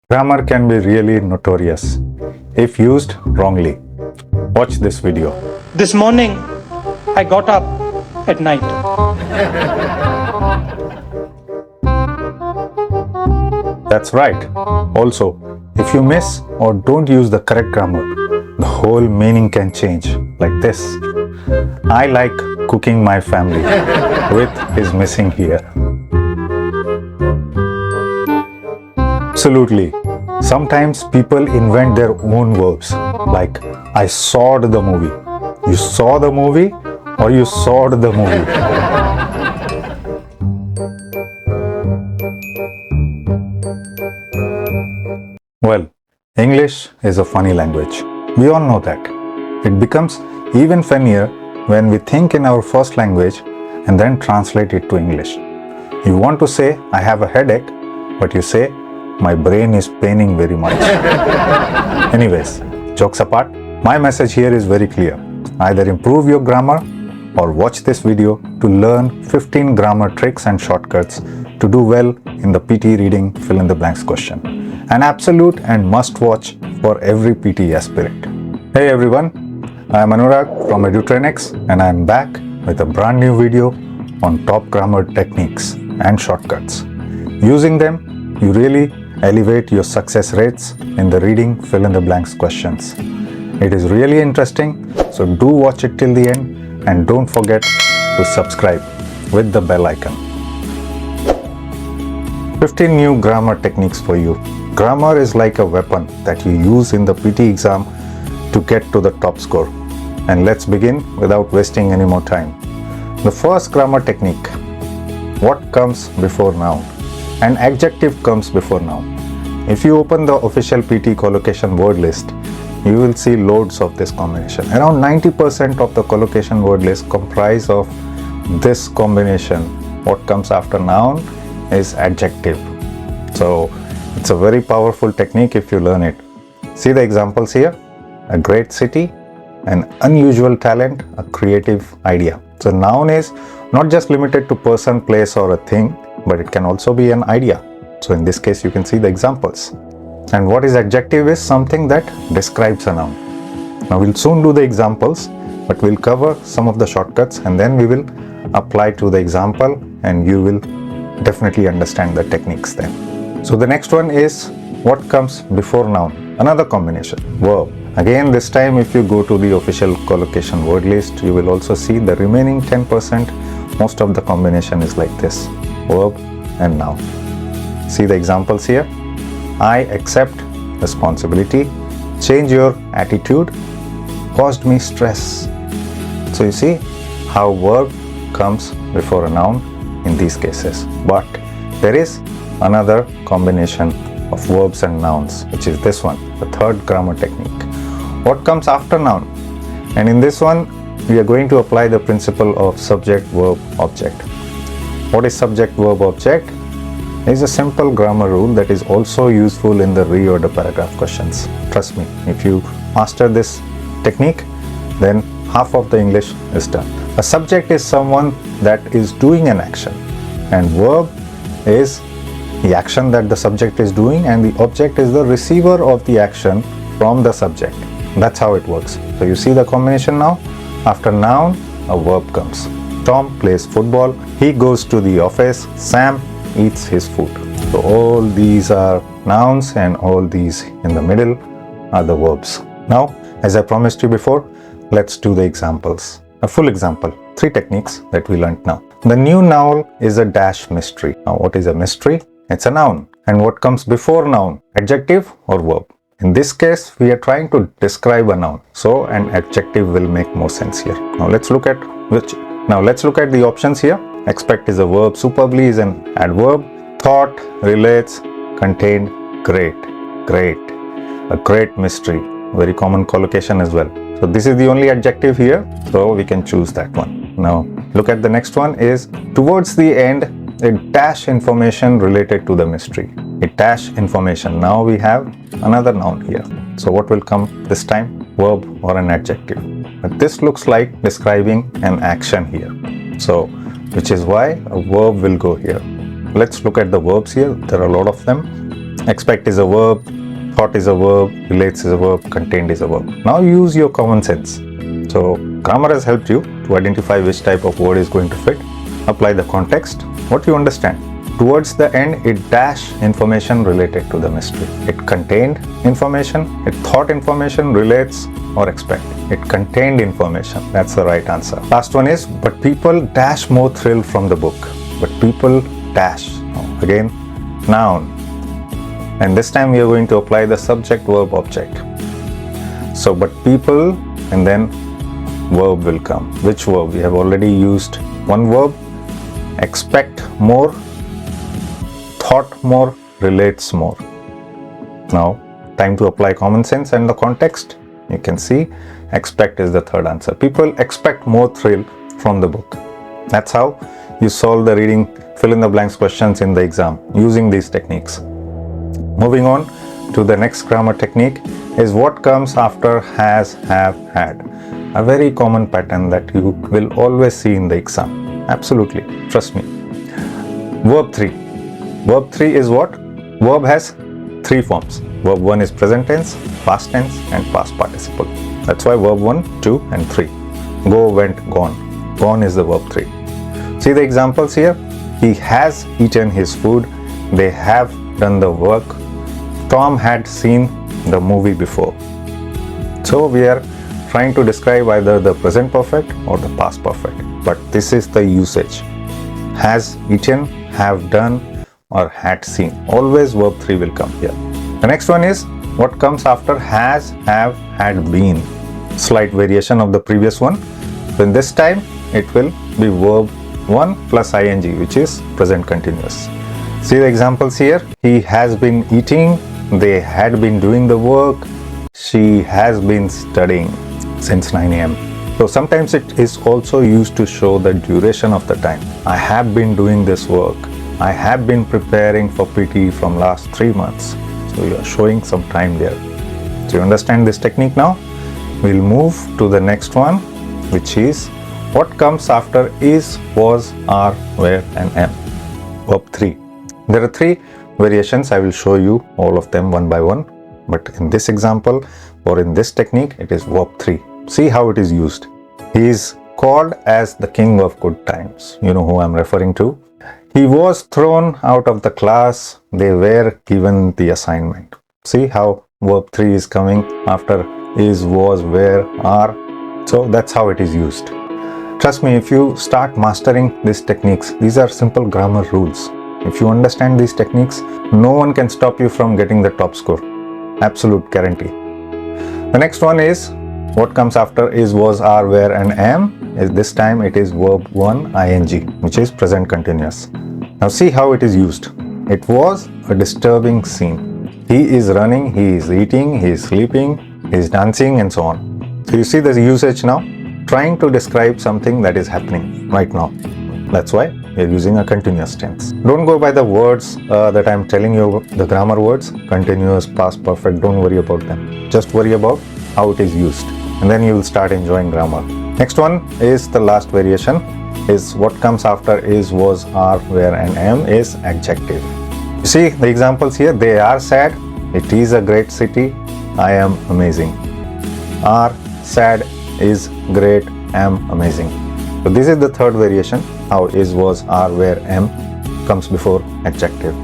Grammar can be really notorious if used wrongly. Watch this video. This morning, I got up at night. That's right. Also, if you miss or don't use the correct grammar, the whole meaning can change, like this. I like cooking my family with is missing here. Absolutely. Sometimes people invent their own verbs, like I sawed the movie. You saw the movie or you sawed the movie? Well, English is a funny language. We all know that. It becomes even funnier when we think in our first language and then translate it to English. You want to say, I have a headache, but you say, my brain is paining very much. Anyways, jokes apart, my message here is very clear. Either improve your grammar or watch this video to learn 15 grammar tricks and shortcuts to do well in the PTE reading fill in the blanks question. An absolute and must watch for every PTE aspirant. Hey everyone, I am Anurag from Edutrainex and I am back with a brand new video on top grammar techniques and shortcuts. Using them, you really elevate your success rates in the reading fill in the blanks questions. It is really interesting, so do watch it till the end and don't forget to subscribe with the bell icon. 15 new grammar techniques for you. Grammar is like a weapon that you use in the PTE exam to get to the top score. And let's begin without wasting any more time. The first grammar technique. What comes before noun? An adjective comes before noun. If you open the official PTE collocation word list, you will see loads of this combination. Around 90% of the collocation word list comprise of this combination. What comes after noun is adjective. So it's a very powerful technique if you learn it. See the examples here. A great city, an unusual talent, a creative idea. So noun is not just limited to person, place or a thing, but it can also be an idea. So in this case, you can see the examples. And what is adjective is something that describes a noun. Now we'll soon do the examples, but we'll cover some of the shortcuts and then we will apply to the example and you will definitely understand the techniques then. So the next one is what comes before noun. Another combination, verb. Again, this time if you go to the official collocation word list, you will also see the remaining 10%. Most of the combination is like this, verb and noun. See the examples here. I accept responsibility, change your attitude, caused me stress. So you see how verb comes before a noun in these cases. But there is another combination of verbs and nouns, which is this one, the third grammar technique. What comes after noun? And in this one, we are going to apply the principle of subject, verb, object. What is subject, verb, object? Is a simple grammar rule that is also useful in the reorder paragraph questions. Trust me, if you master this technique, then half of the English is done. A subject is someone that is doing an action, and verb is the action that the subject is doing, and the object is the receiver of the action from the subject. That's how it works. So you see the combination now. After noun, a verb comes. Tom plays football. He goes to the office. Sam eats his food. So all these are nouns and all these in the middle are the verbs. Now, as I promised you before, let's do the examples. A full example, 3 techniques that we learned now. The new noun is a dash mystery. Now, what is a mystery? It's a noun. And what comes before noun? Adjective or verb? In this case, we are trying to describe a noun. So an adjective will make more sense here. Now let's look at the options here. Expect is a verb, superbly is an adverb, thought, relates, contained, great, a great mystery, very common collocation as well. So this is the only adjective here, so we can choose that one. Now look at the next one is towards the end, a dash information related to the mystery. A dash information. Now we have another noun here. So what will come this time? Verb or an adjective. But this looks like describing an action here. So which is why a verb will go here. Let's look at the verbs here. There are a lot of them. Expect is a verb, thought is a verb, relates is a verb, contained is a verb. Now use your common sense. So grammar has helped you to identify which type of word is going to fit. Apply the context, what you understand. Towards the end, it dash information related to the mystery. It contained information, it thought information, relates or expect. It contained information. That's the right answer. Last one is, but people dash more thrill from the book. But people dash. Again, noun. And this time we are going to apply the subject, verb, object. So, but people, and then verb will come. Which verb? We have already used one verb. Expect more, thought more, relates more. Now, time to apply common sense and the context. You can see, expect is the third answer. People expect more thrill from the book. That's how you solve the reading fill in the blanks questions in the exam using these techniques. Moving on to the next grammar technique is what comes after has, have, had. A very common pattern that you will always see in the exam. Absolutely, trust me. Verb 3. Verb 3 is what? Verb has 3 forms. Verb 1 is present tense, past tense and past participle. That's why verb 1, 2 and 3. Go, went, gone. Gone is the verb 3. See the examples here? He has eaten his food. They have done the work. Tom had seen the movie before. So we are trying to describe either the present perfect or the past perfect. But this is the usage. Has eaten, have done or had seen. Always verb 3 will come here. The next one is what comes after has, have, had been. Slight variation of the previous one. Then this time it will be verb 1 plus ing, which is present continuous. See the examples here. He has been eating. They had been doing the work. She has been studying since 9 a.m. So sometimes it is also used to show the duration of the time. I have been doing this work. I have been preparing for PTE from last 3 months. So you are showing some time there. So you understand this technique now? We'll move to the next one, which is what comes after is, was, are, were and am. Verb 3. There are 3 variations. I will show you all of them one by one. But in this example or in this technique, it is verb 3. See how it is used. He is called as the king of good times. You know who I'm referring to. He was thrown out of the class. They were given the assignment. See how verb 3 is coming after is, was, were, are. So that's how it is used. Trust me, if you start mastering these techniques, these are simple grammar rules. If you understand these techniques, no one can stop you from getting the top score. Absolute guarantee. The next one is what comes after is, was, are, were and am. Is this time it is verb 1 ing, which is present continuous. Now see how it is used. It was a disturbing scene. He is running, he is eating, he is sleeping, he is dancing and so on. So you see the usage now? Trying to describe something that is happening right now. That's why we are using a continuous tense. Don't go by the words that I am telling you, the grammar words, continuous, past perfect, don't worry about them. Just worry about how it is used. And then you will start enjoying grammar. Next one is the last variation, is what comes after is, was, are, were and am is adjective. You see the examples here, they are sad, it is a great city, I am amazing. Are sad, is great, am amazing. So this is the third variation, how is, was, are, were, am comes before adjective.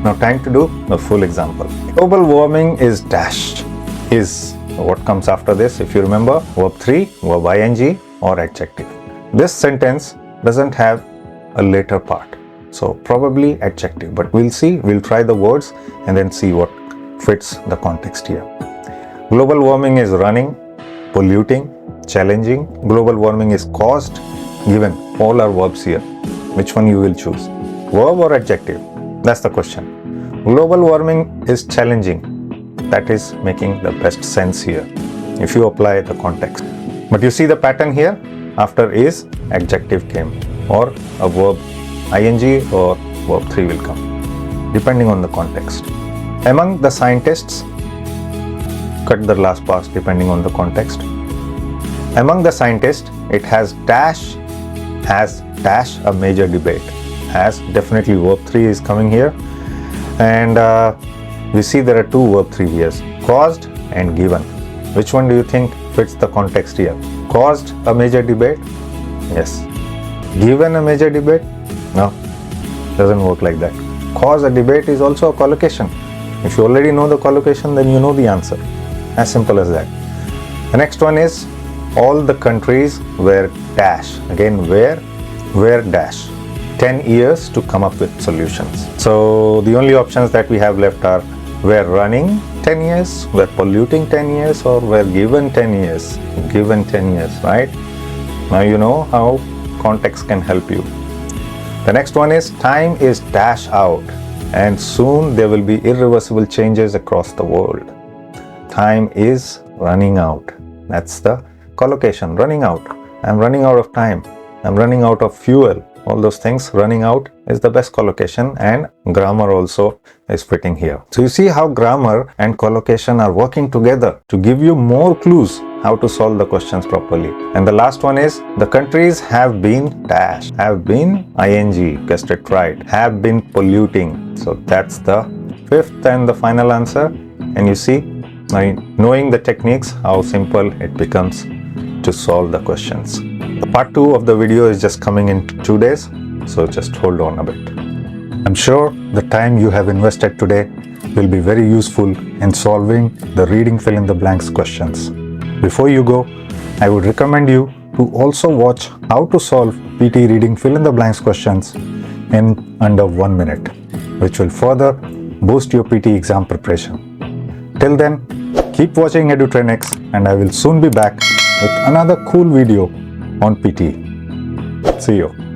Now time to do the full example. Global warming is dash. Is what comes after this, if you remember, verb 3, verb ing or adjective. This sentence doesn't have a later part, so probably adjective, but we'll see, we'll try the words and then see what fits the context here. Global warming is running, polluting, challenging. Global warming is caused, given. All are verbs here. Which one you will choose? Verb or adjective? That's the question. Global warming is challenging. That is making the best sense here if you apply the context. But you see the pattern here, after is, adjective came or a verb ing or verb 3 will come depending on the context. Among the scientists, cut the last part depending on the context. Among the scientists, it has dash a major debate. Has, definitely verb 3 is coming here. And we see there are two verb 3 years, caused and given. Which one do you think fits the context here? Caused a major debate? Yes. Given a major debate? No, doesn't work like that. Cause a debate is also a collocation. If you already know the collocation, then you know the answer. As simple as that. The next one is all the countries were dash. Again, were dash. 10 years to come up with solutions. So the only options that we have left are were running 10 years, were polluting 10 years, or were given 10 years. Given 10 years, right? Now you know how context can help you. The next one is time is dash out, and soon there will be irreversible changes across the world. Time is running out. That's the collocation, running out. I'm running out of time. I'm running out of fuel. All those things, running out is the best collocation, and grammar also is fitting here. So you see how grammar and collocation are working together to give you more clues how to solve the questions properly. And the last one is the countries have been dash, have been ing, guessed it right, have been polluting. So that's the fifth and the final answer. And you see, knowing the techniques, how simple it becomes to solve the questions. The part 2 of the video is just coming in 2 days, so just hold on a bit. I'm sure the time you have invested today will be very useful in solving the reading fill in the blanks questions. Before you go, I would recommend you to also watch how to solve PT reading fill in the blanks questions in under 1 minute, which will further boost your PT exam preparation. Till then, keep watching Edutrainex, and I will soon be back with another cool video on PT. See you.